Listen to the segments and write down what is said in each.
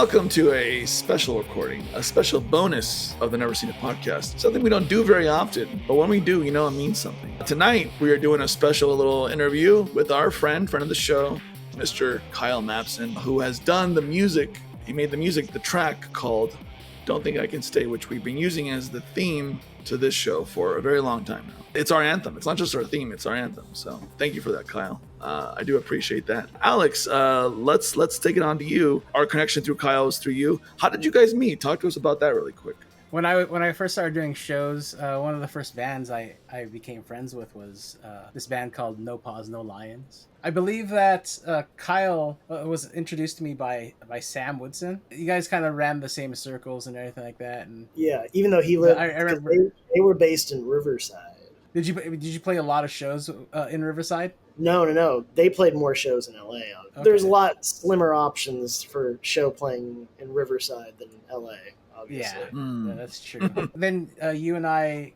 welcome to a special recording, a special bonus of the Never Seen It podcast. Something we don't do very often, but when we do, it means something. Tonight, we are doing a special little interview with our friend of the show, Mr. Kyle Mabson, who has done the music. He made the track called Don't Think I Can Stay, which we've been using as the theme to this show for a very long time now. It's our anthem. It's not just our theme, it's our anthem. So thank you for that, Kyle. I do appreciate that. Alex, let's take it on to you. Our connection through Kyle is through you. How did you guys meet? Talk to us about that really quick. When I first started doing shows, one of the first bands I became friends with was this band called No Paws, No Lions. I believe that Kyle was introduced to me by Sam Woodson. You guys kind of ran the same circles and everything like that. And yeah, even though he lived, I remember they were based in Riverside. Did you play a lot of shows in Riverside? No. They played more shows in LA. Okay. There's a lot slimmer options for show playing in Riverside than LA. Obviously. Yeah, that's true. Then you and I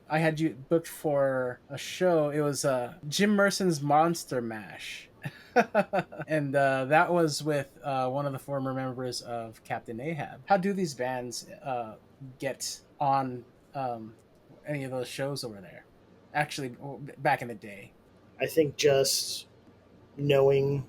I had you booked for a show. It was Jim Merson's Monster Mash. And that was with one of the former members of Captain Ahab. How do these bands get on any of those shows over there? Actually, back in the day. I think just knowing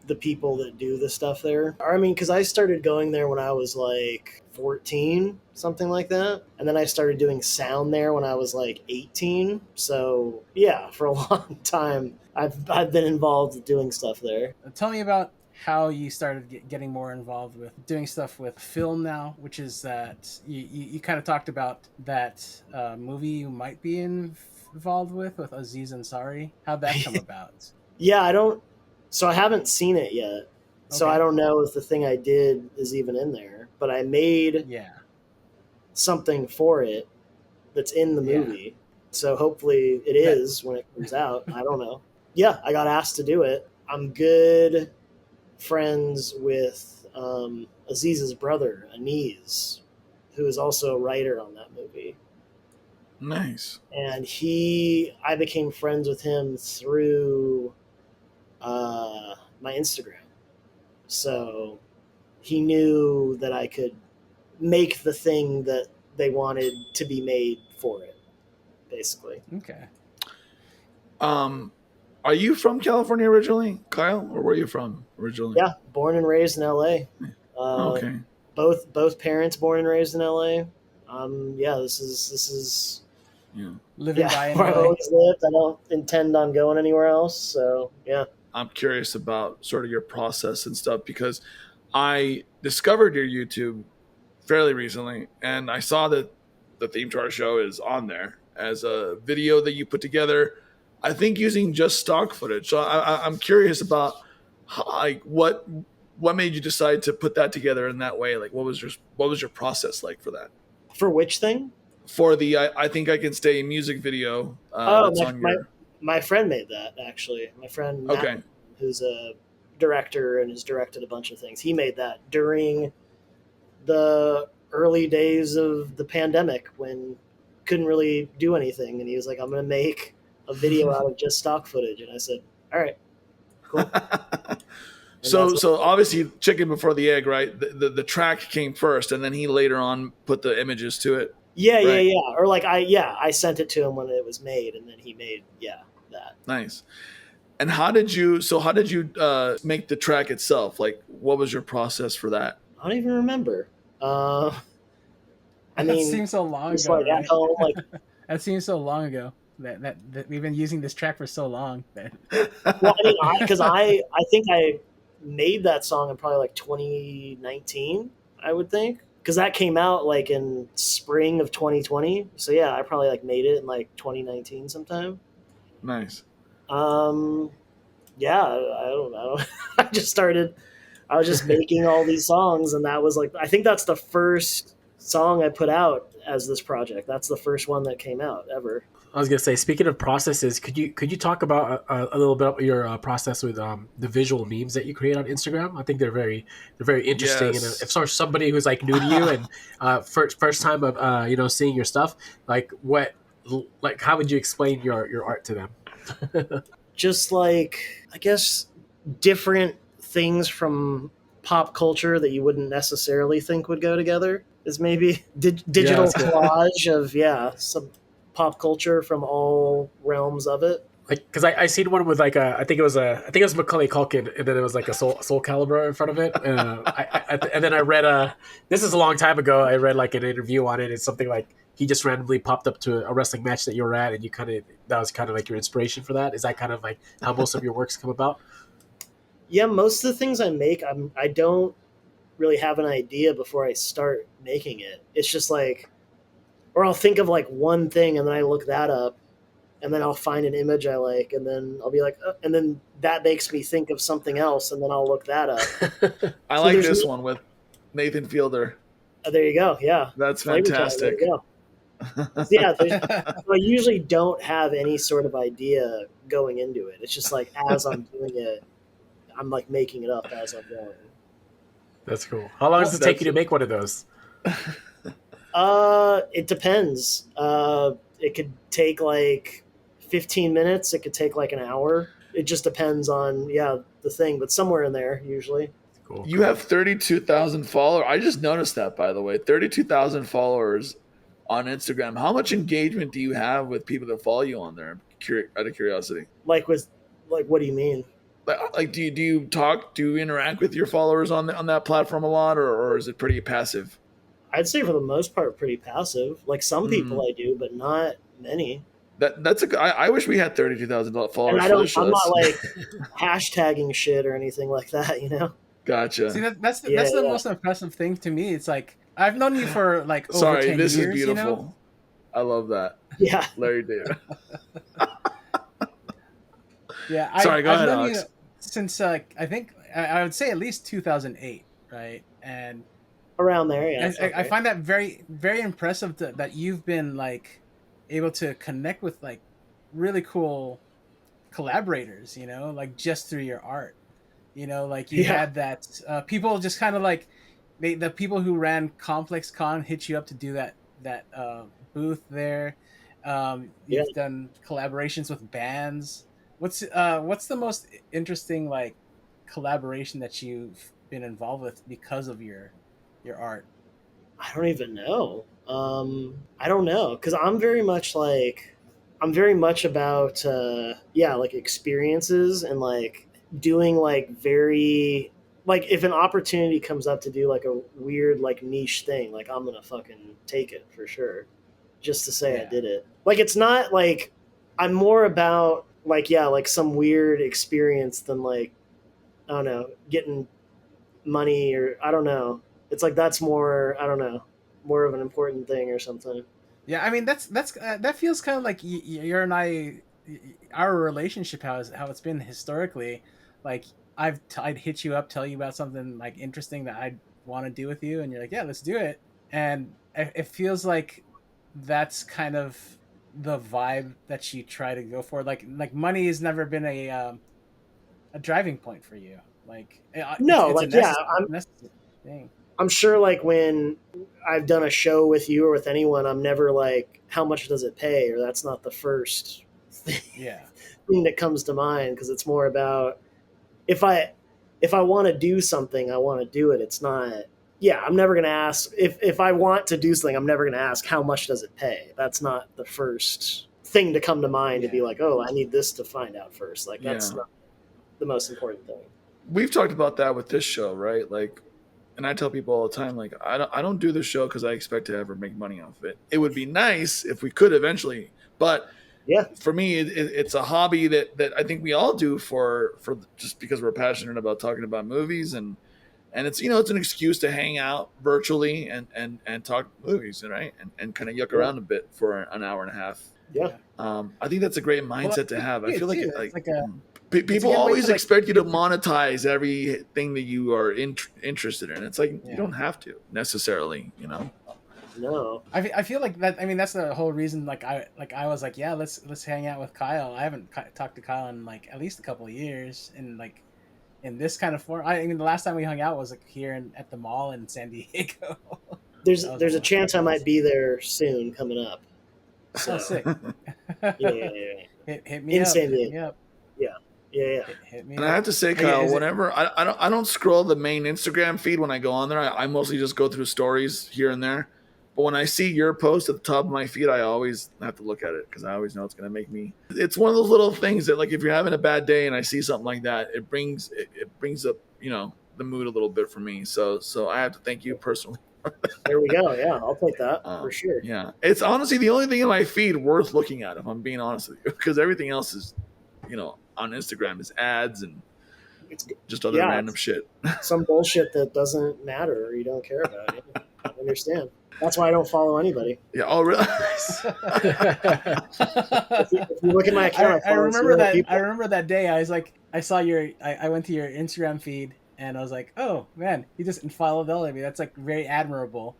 the people that do the stuff there. I mean, because I started going there when I was like 14, something like that. And then I started doing sound there when I was like 18. So yeah, for a long time, I've been involved doing stuff there. Tell me about how you started getting more involved with doing stuff with film now, which is that you kind of talked about that movie you might be involved with Aziz Ansari. How'd that come about? Yeah, I haven't seen it yet. Okay. So I don't know if the thing I did is even in there, but I made something for it that's in the movie. Yeah. So hopefully it is when it comes out. I don't know. Yeah, I got asked to do it. I'm good friends with Aziz's brother, Aniz, who is also a writer on that movie. Nice. And I became friends with him through my Instagram. So he knew that I could make the thing that they wanted to be made for it, basically. Okay. Are you from California originally, Kyle, or where are you from originally? Yeah, born and raised in LA. Okay. Both parents born and raised in LA. This is living by in where LA. I always lived. I don't intend on going anywhere else. So yeah. I'm curious about sort of your process and stuff because I discovered your YouTube fairly recently, and I saw that the theme to our show is on there as a video that you put together, I think using just stock footage. So I'm curious about what made you decide to put that together in that way? Like, what was your process like for that? For which thing? For the I Think I Can Stay music video. My friend made that, actually. My friend, Matt, who's a director and has directed a bunch of things. He made that during the early days of the pandemic when couldn't really do anything. And he was like, I'm going to make a video out of just stock footage. And I said, all right, cool. So obviously chicken before the egg, right? The track came first, and then he later on put the images to it. Yeah, right? Yeah. Or like I sent it to him when it was made, and then he made that. Nice. And how did you make the track itself? Like, what was your process for that? I don't even remember. That seems so long ago. Like, at home, like that seems so long ago. That we've been using this track for so long. Well, I think I made that song in probably like 2019, I would think, because that came out like in spring of 2020. So yeah, I probably like made it in like 2019 sometime. Nice. Yeah, I don't know. I was just making all these songs, and that was like, I think that's the first song I put out as this project. That's the first one that came out ever. I was gonna say, speaking of processes, could you talk about a little bit about your process with the visual memes that you create on Instagram? I think they're very interesting. Yes. And if somebody who's like new to you and first time of seeing your stuff, how would you explain your art to them? Just like, I guess, different things from pop culture that you wouldn't necessarily think would go together. Is maybe digital collage of some pop culture from all realms of it. Like, because I seen one with like I think it was Macaulay Culkin, and then it was like a Soul Calibur in front of it. And then I read this is a long time ago. I read like an interview on it. It's something like he just randomly popped up to a wrestling match that you were at, and that was kind of like your inspiration for that. Is that kind of like how most of your works come about? Yeah, most of the things I make, I don't really have an idea before I start making it. It's just like, or I'll think of like one thing and then I look that up, and then I'll find an image I like, and then I'll be like, and then that makes me think of something else, and then I'll look that up. I like this one with Nathan Fielder. There you go. Yeah, that's fantastic. So yeah, I usually don't have any sort of idea going into it. It's just like as I'm doing it, I'm like making it up as I'm going. That's cool. How long does it take you to make one of those? It depends. It could take like 15 minutes. It could take like an hour. It just depends on the thing, but somewhere in there usually. Cool. You have 32,000 followers. I just noticed that, by the way. 32,000 followers on Instagram. How much engagement do you have with people that follow you on there? Out of curiosity. Like what do you mean? Like do you talk? Do you interact with your followers on that platform a lot, or is it pretty passive? I'd say for the most part, pretty passive. Like some people I do, but not many. I wish we had 32,000 followers. And I'm not like hashtagging shit or anything like that, you know. Gotcha. See, that's the most impressive thing to me. It's like I've known you for like over 10 this years, is beautiful. You know? I love that. Yeah, Larry David. Yeah, I've ahead, known Alex. You since I think I would say at least 2008, right? And around there, yeah. I find that very, very impressive that you've been like able to connect with like really cool collaborators, you know, like just through your art. You know, like you had that people just kind of like the people who ran Complex Con hit you up to do that booth there. You've done collaborations with bands. What's the most interesting like collaboration that you've been involved with because of your art? I don't even know. I don't know, because I'm very much about like experiences and like doing like very like if an opportunity comes up to do like a weird like niche thing, like I'm gonna fucking take it for sure, just to say I did it. Like it's not like I'm more about like like some weird experience than like I don't know, getting money or I don't know. It's like that's more I don't know, more of an important thing or something. Yeah, I mean that feels kind of like you and I, our relationship how it's been historically. Like I'd hit you up, tell you about something like interesting that I'd want to do with you, and you're like, yeah, let's do it. And it feels like that's kind of the vibe that you try to go for. Like money has never been a driving point for you. Like no, it's a necessary thing. I'm sure like when I've done a show with you or with anyone, I'm never like, how much does it pay? Or that's not the first thing that comes to mind, because it's more about if I want to do something, I want to do it. It's not, I'm never going to ask if I want to do something, I'm never going to ask how much does it pay? That's not the first thing to come to mind to be like, oh, I need this to find out first. Like that's not the most important thing. We've talked about that with this show, right? Like, and I tell people all the time, like, I don't do this show because I expect to ever make money off of it. It would be nice if we could eventually, but for me, it's a hobby that I think we all do for just because we're passionate about talking about movies, and it's it's an excuse to hang out virtually and talk movies, right? And kind of yuck around a bit for an hour and a half. Yeah. I think that's a great mindset to have. I feel like people it's always expect you to monetize everything that you are interested in. It's like you don't have to necessarily, No, I feel like that. I mean, that's the whole reason. Like I was like, yeah, let's hang out with Kyle. I haven't talked to Kyle in like at least a couple of years, and like in this kind of form. I mean, the last time we hung out was like here at the mall in San Diego. There's a chance I might be there soon coming up. So. Oh, sick. Yeah. Hit me in up. San Diego. Hit me up. Yeah, Yeah. Hit me And up. I have to say, Kyle, whenever I don't scroll the main Instagram feed when I go on there. I mostly just go through stories here and there. But when I see your post at the top of my feed, I always have to look at it because I always know it's going to make me. It's one of those little things that, like, if you're having a bad day and I see something like that, it brings up the mood a little bit for me. So I have to thank you personally. There we go. Yeah, I'll take that for sure. Yeah, it's honestly the only thing in my feed worth looking at, if I'm being honest with you, because everything else is, on Instagram is ads and It's just other random shit. Some bullshit that doesn't matter or you don't care about. Yeah, I understand. That's why I don't follow anybody. Yeah. Oh, really? If you look at my account, I remember that. I remember that day. I was like, I saw I went to your Instagram feed and I was like, oh man, you just followed me. That's like very admirable.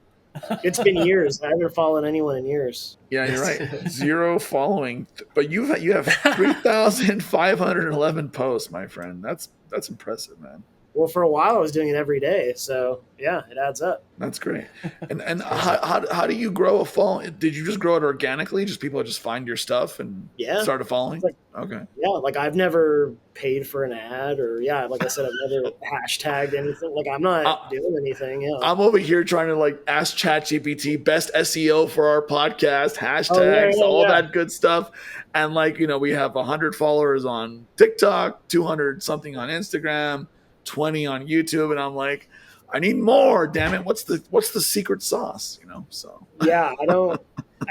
It's been years. I haven't followed anyone in years. Yeah, you're right. 0 following, but you have 3,511 posts, my friend. That's impressive, man. Well, for a while I was doing it every day, so yeah, it adds up. That's great. And how do you grow a following? Did you just grow it organically? Just people just find your stuff and started following? Okay. Yeah, like I've never paid for an ad or like I said, I've never hashtagged anything. Like I'm not doing anything. Yeah. I'm over here trying to ask ChatGPT best SEO for our podcast, hashtags, all that good stuff. And we have 100 followers on TikTok, 200 something on Instagram, 20 on YouTube, and I'm like, I need more, damn it. What's the secret sauce? So yeah, I don't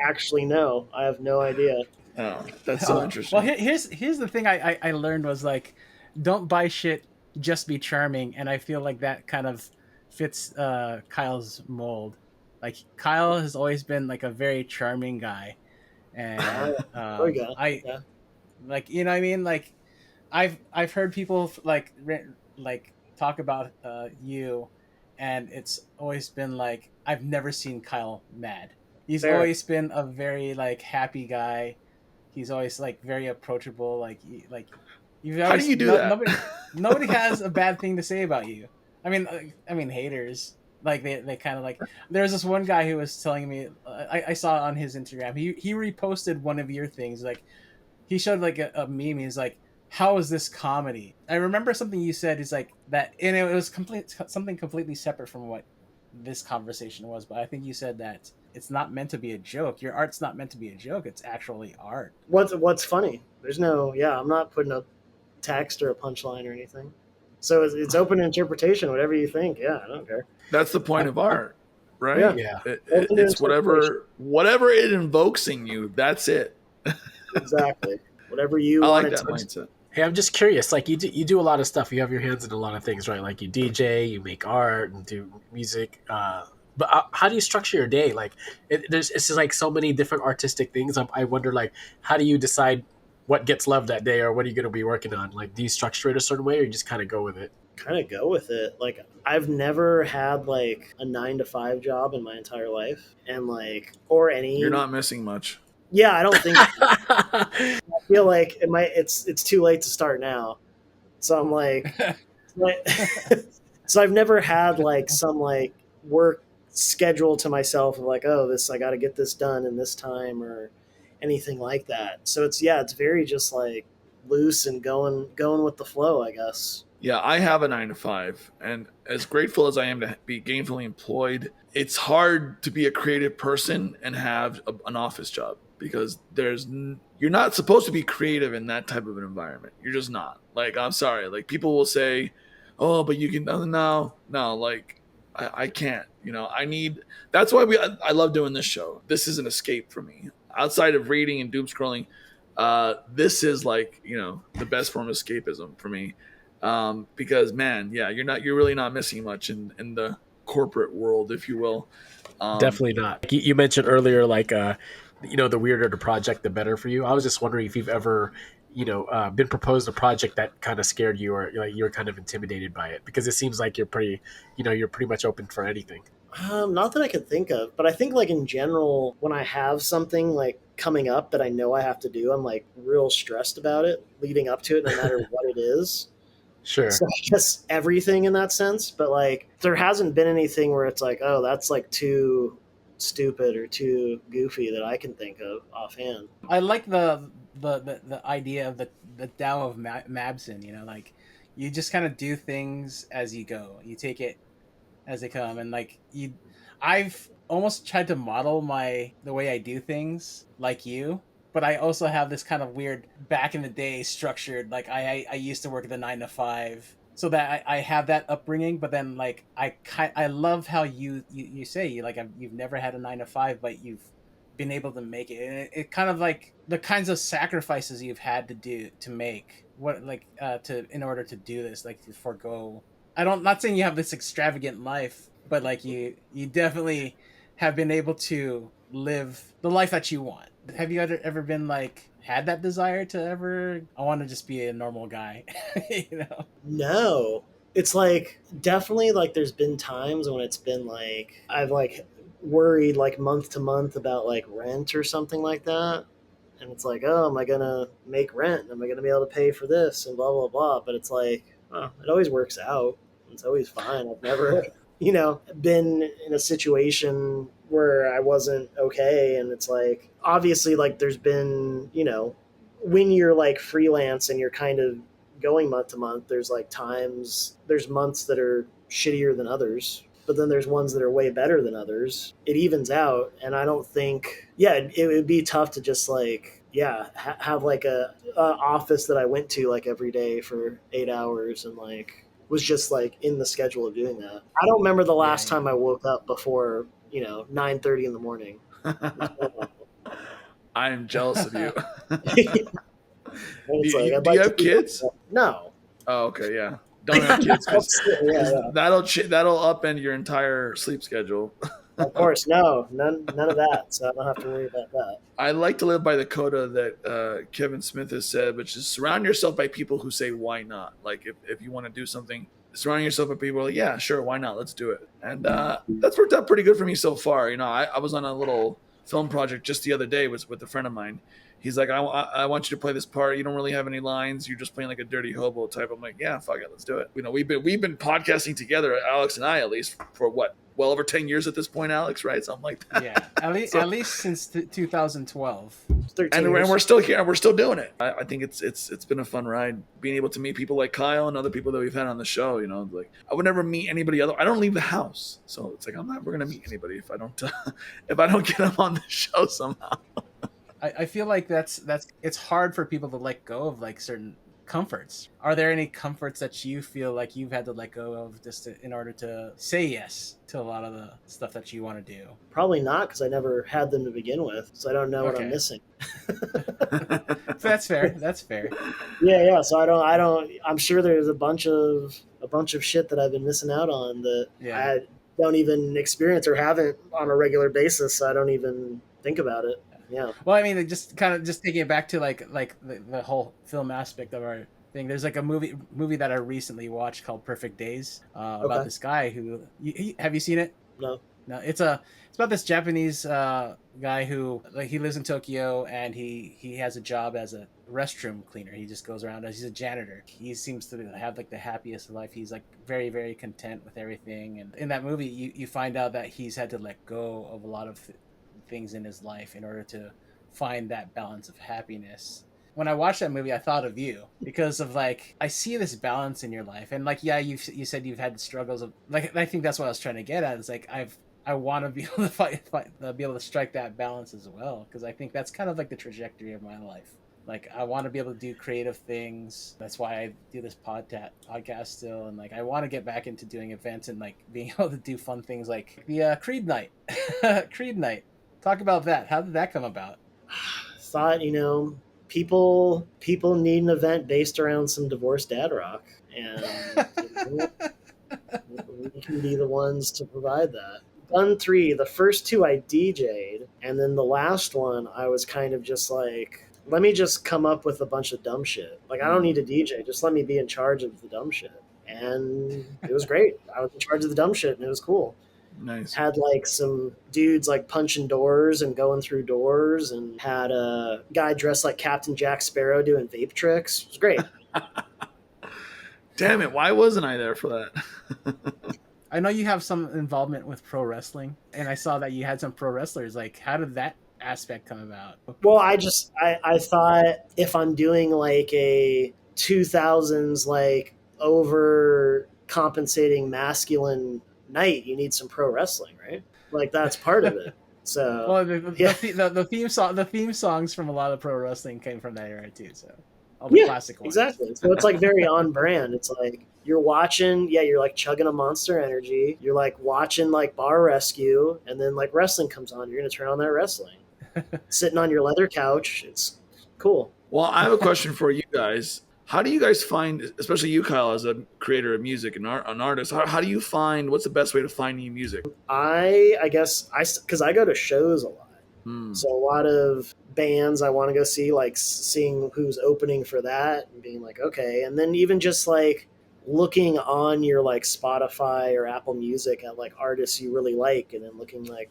actually know. I have no idea. Oh, that's so interesting. Well, here's the thing I learned was don't buy shit, just be charming. And I feel like that kind of fits Kyle's mold. Like Kyle has always been a very charming guy. And you know what I mean? I've heard people talk about you, and it's always been I've never seen Kyle mad. He's always been a very happy guy. He's always very approachable. You've always, how do you do that? Nobody has a bad thing to say about you. I mean haters they kind of there's this one guy who was telling me I saw on his Instagram, he reposted one of your things, he showed a meme. He's like, how is this comedy? I remember something you said is that, and it was something completely separate from what this conversation was, but I think you said that it's not meant to be a joke. Your art's not meant to be a joke. It's actually art. What's funny? There's no, I'm not putting a text or a punchline or anything. So it's open interpretation, whatever you think. Yeah, I don't care. That's the point of art, right? Yeah. It's whatever it invokes in you. That's it. Exactly. Whatever you I want like that mindset. Hey, I'm just curious. You do a lot of stuff. You have your hands in a lot of things, right? You DJ, you make art, and do music. But how do you structure your day? It's just so many different artistic things. I wonder, how do you decide what gets loved that day, or what are you going to be working on? Do you structure it a certain way, or you just kind of go with it? Kind of go with it. I've never had a 9-to-5 job in my entire life, and or any. You're not missing much. Yeah, I don't think. I feel like it's too late to start now, so I'm so I've never had some work schedule to myself of this, I got to get this done in this time or anything like that. So it's very just loose and going with the flow, I guess. Yeah, I have a 9-to-5, and as grateful as I am to be gainfully employed, it's hard to be a creative person and have an office job, because you're not supposed to be creative in that type of an environment. You're just not. I'm sorry. People will say, "Oh, but you can." No. I can't. That's why I love doing this show. This is an escape for me. Outside of reading and doom scrolling, this is the best form of escapism for me. Because man, you're really not missing much in the corporate world, if you will. Definitely not. You mentioned earlier, the weirder the project, the better for you. I was just wondering if you've ever, been proposed a project that kind of scared you, or you're kind of intimidated by it, because it seems like you're pretty much open for anything. Not that I could think of, but I think in general, when I have something coming up that I know I have to do, I'm real stressed about it leading up to it, no matter what it is. Sure. So I guess everything in that sense, but there hasn't been anything where it's oh, that's too stupid or too goofy that I can think of offhand. I like the the idea of the Tao of Mabson. You know, like you just kind of do things as you go. You take it as they come, and like I've almost tried to model the way I do things like you. But I also have this kind of weird back in the day structured. Like I used to work at the 9 to 5, so that I have that upbringing. But then like I love how you say you've never had a 9 to 5, but you've been able to make it. And it kind of like the kinds of sacrifices you've had to make to in order to do this, like to forego. Not saying you have this extravagant life, but like you definitely have been able to live the life that you want. Have you ever been like had that desire to ever I want to just be a normal guy, you know? No. It's like definitely like there's been times when it's been like I've like worried like month to month about like rent or something like that. And it's like, oh, am I gonna make rent? Am I gonna be able to pay for this and blah blah blah? But it's like, oh, it always works out. It's always fine. I've never, been in a situation where I wasn't okay. And it's like, obviously, like there's been, when you're like freelance and you're kind of going month to month, there's like there's months that are shittier than others, but then there's ones that are way better than others. It evens out. And I don't think, it would be tough to just like, have like a office that I went to like every day for 8 hours and like was just like in the schedule of doing that. I don't remember the last time I woke up before 9:30 in the morning. I am jealous of you. Do you have kids? No. Oh, okay, yeah. Don't have kids. That'll upend your entire sleep schedule. Of course, no, none of that. So I don't have to worry about that. I like to live by the coda that Kevin Smith has said, which is surround yourself by people who say, why not? Like if you want to do something, surrounding yourself with people like, yeah, sure, why not? Let's do it. And that's worked out pretty good for me so far. I was on a little film project just the other day with a friend of mine. He's like, I want you to play this part. You don't really have any lines. You're just playing like a dirty hobo type. I'm like, yeah, fuck it, let's do it. We've been podcasting together, Alex and I, at least for what, well over 10 years at this point, Alex, right? Something like that. Yeah, at least since 2012. And we're still here. We're still doing it. I think it's been a fun ride being able to meet people like Kyle and other people that we've had on the show. Like I would never meet anybody other. I don't leave the house, so it's like I'm never gonna meet anybody if I don't get them on the show somehow. I feel like that's it's hard for people to let go of like certain comforts. Are there any comforts that you feel like you've had to let go of just in order to say yes to a lot of the stuff that you want to do? Probably not, because I never had them to begin with, so I don't know what I'm missing. That's fair. Yeah. So I don't. I'm sure there's a bunch of shit that I've been missing out on that I don't even experience or haven't on a regular basis. So I don't even think about it. Yeah. Well, I mean, just taking it back to like the whole film aspect of our thing. There's like a movie that I recently watched called Perfect Days about this guy who have you seen it? No. It's about this Japanese guy who like he lives in Tokyo and he has a job as a restroom cleaner. He just goes around as he's a janitor. He seems to have like the happiest life. He's like very, very content with everything. And in that movie, you find out that he's had to let go of a lot of things in his life in order to find that balance of happiness. When I watched that movie, I thought of you because of like I see this balance in your life, and like you said you've had struggles of like I think that's what I was trying to get at. It's like I want to be able to be able to strike that balance as well, because I think that's kind of like the trajectory of my life. Like I want to be able to do creative things. That's why I do this podcast still, and like I want to get back into doing events and like being able to do fun things like the Creed night. Creed night. Talk about that. How did that come about? Thought, people need an event based around some divorced dad rock, and we can be the ones to provide that. Done 3, the first 2 I DJ'd, and then the last one I was kind of just like, let me just come up with a bunch of dumb shit. Like I don't need a DJ, just let me be in charge of the dumb shit. And it was great. I was in charge of the dumb shit, and it was cool. Nice. Had like some dudes like punching doors and going through doors, and had a guy dressed like Captain Jack Sparrow doing vape tricks. It was great. Damn it, why wasn't I there for that? I know you have some involvement with pro wrestling, and I saw that you had some pro wrestlers. Like, how did that aspect come about? Well, I thought if I'm doing like a 2000s like over compensating masculine night, you need some pro wrestling, right? Like that's part of it. So Well, yeah, the theme songs from a lot of pro wrestling came from that era too. So all the yeah, classic ones. exactly. So it's like very on brand. It's like you're watching, yeah, you're like chugging a Monster Energy. You're like watching like Bar Rescue, and then like wrestling comes on. You're gonna turn on that wrestling. Sitting on your leather couch, it's cool. Well, I have a question for you guys. How do you guys find, especially you, Kyle, as a creator of music and an artist, how do you find, what's the best way to find new music? I guess because I go to shows a lot. Hmm. So a lot of bands I want to go see, like seeing who's opening for that and being like, okay. And then even just like looking on your like Spotify or Apple Music at like artists you really like, and then looking like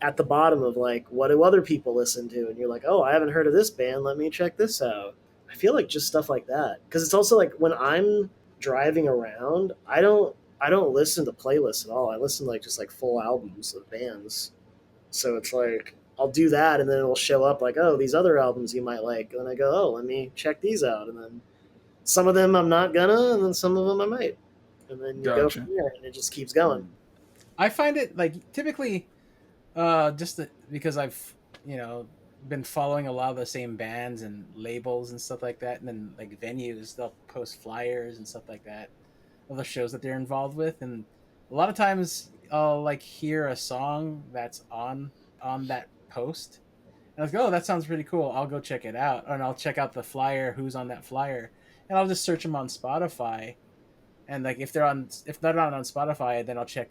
at the bottom of like, what do other people listen to? And you're like, oh, I haven't heard of this band. Let me check this out. I feel like just stuff like that. Because it's also like when I'm driving around, I don't listen to playlists at all. I listen to like just like full albums of bands. So it's like I'll do that, and then it'll show up like, oh, these other albums you might like. And then I go, oh, let me check these out. And then some of them I'm not gonna, and then some of them I might. And then you go from there, and it just keeps going. I find it like typically, because I've been following a lot of the same bands and labels and stuff like that, and then like venues they'll post flyers and stuff like that of the shows that they're involved with, and a lot of times I'll like hear a song that's on that post, and I'll go, oh, that sounds pretty cool. I'll go check it out, and I'll check out the flyer, who's on that flyer, and I'll just search them on Spotify, and like if they're not on Spotify, then I'll check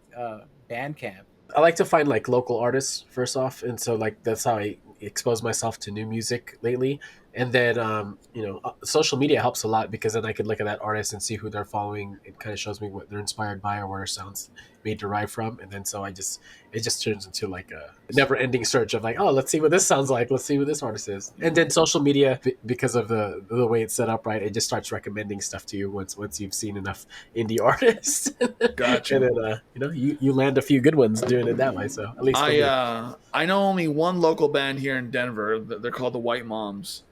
Bandcamp. I like to find like local artists first off, and so like that's how I expose myself to new music lately. And then social media helps a lot because then I could look at that artist and see who they're following. It kind of shows me what they're inspired by or where their sounds may derive from, and then so it just turns into like a never-ending search of like, oh, let's see what this sounds like, let's see who this artist is. And then social media, because of the way it's set up, right, it just starts recommending stuff to you once you've seen enough indie artists. Gotcha. And then you land a few good ones doing it that way. So at least I know only one local band here in Denver. They're called the White Moms.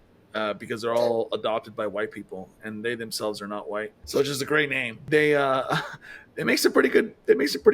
Because they're all adopted by white people, and they themselves are not white. So it's just a great name. They it makes a pretty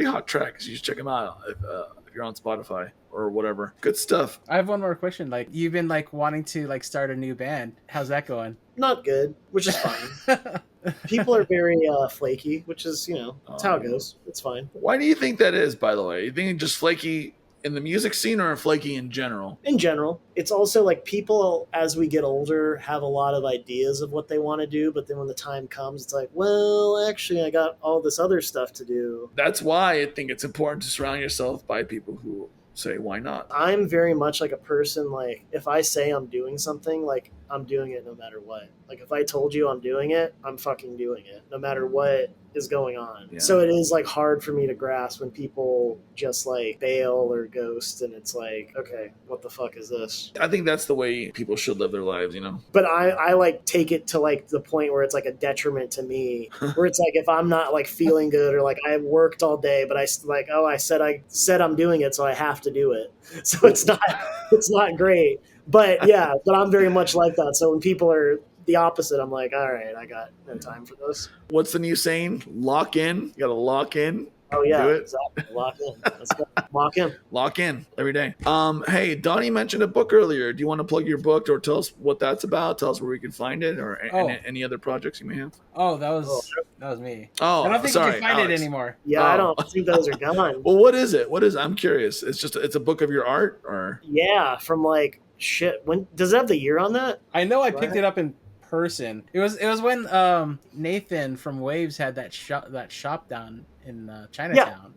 hot track. So you should check them out if you're on Spotify or whatever. Good stuff. I have one more question. Like, you've been like wanting to like start a new band. How's that going? Not good, which is fine. People are very flaky, which is that's how it goes. It's fine. Why do you think that is? By the way, you think just flaky in the music scene or flaky in general? In general. It's also like people, as we get older, have a lot of ideas of what they want to do, but then when the time comes, it's like, well, actually, I got all this other stuff to do. That's why I think it's important to surround yourself by people who say, why not? I'm very much like a person, like, if I say I'm doing something, like, I'm doing it no matter what. Like, if I told you I'm doing it, I'm fucking doing it, no matter what is going on. Yeah. So it is like hard for me to grasp when people just like bail or ghost, and it's like, okay, what the fuck is this? I think that's the way people should live their lives, But I like take it to like the point where it's like a detriment to me, where it's like if I'm not like feeling good or like I worked all day, but I said I'm doing it, so I have to do it. So it's not great. But yeah, but I'm very much like that. So when people are the opposite, I'm like, all right, I got no time for this. What's the new saying? Lock in. You gotta lock in. Oh yeah, exactly. Lock in. Let's go. Lock in. Lock in every day. Hey, Donnie mentioned a book earlier. Do you want to plug your book or tell us what that's about? Tell us where we can find it, or any other projects you may have. Oh, that was me. Oh, I don't think you can find Alex. it anymore. Yeah, I don't think those are gone. Well, what is it? I'm curious. It's a book of your art, or yeah, from like shit. When does it have the year on that? I know I picked it up in person. It was when Nathan from Waves had that shop down in Chinatown.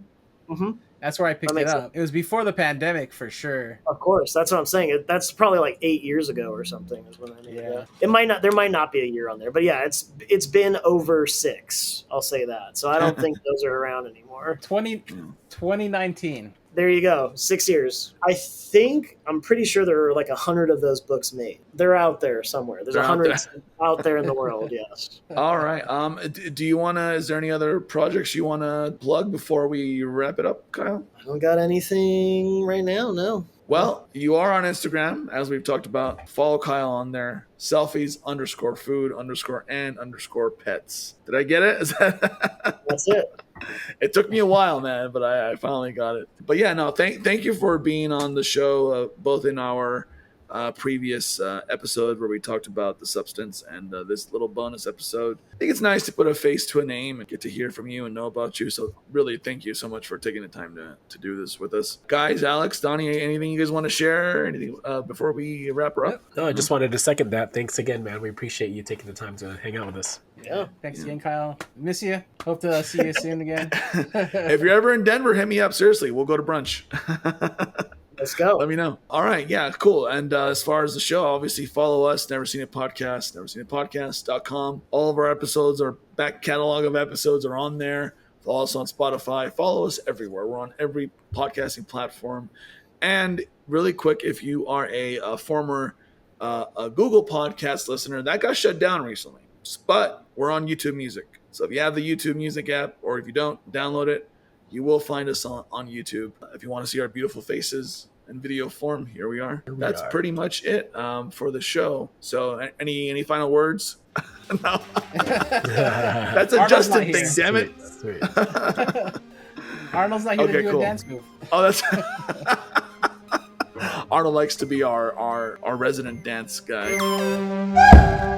Yeah. Mm-hmm. That's where I picked it up. It was before the pandemic for sure. Of course, that's what I'm saying. That's probably like 8 years ago or something is when I made it. It might not. There might not be a year on there, but yeah, it's been over 6. I'll say that. So I don't think those are around anymore. 2019. There you go. 6 years. I'm pretty sure there are like 100 of those books made. They're out there somewhere. There's 100 out there in the world. Yes. All right. Do you is there any other projects you want to plug before we wrap it up, Kyle? I don't got anything right now. No. Well, you are on Instagram, as we've talked about. Follow Kyle on there. Selfies_food_and_pets. Did I get it? That's it. It took me a while, man, but I finally got it. But yeah, no, thank you for being on the show, both in our previous episode where we talked about the substance and this little bonus episode. I think it's nice to put a face to a name and get to hear from you and know about you. So really, thank you so much for taking the time to do this with us. Guys, Alex, Donnie, anything you guys want to share? Anything before we wrap her up? No, I just wanted to second that. Thanks again, man. We appreciate you taking the time to hang out with us. Yeah. Thanks again, Kyle. Miss you. Hope to see you soon again. If you're ever in Denver, hit me up. Seriously, we'll go to brunch. Let's go. Let me know. All right. Yeah, cool. And as far as the show, obviously follow us, Never Seen It Podcast, neverseenitpodcast.com. All of our episodes, our back catalog of episodes are on there. Follow us on Spotify. Follow us everywhere. We're on every podcasting platform. And really quick, if you are a former a Google Podcast listener, that got shut down recently. But we're on YouTube Music. So if you have the YouTube Music app, or if you don't, download it. You will find us on YouTube. If you want to see our beautiful faces in video form, here we are. That's pretty much it for the show. So any final words? No. That's a Justin thing, damn it. Sweet. Arnold's not here to do a dance move. Oh, that's... Arnold likes to be our resident dance guy.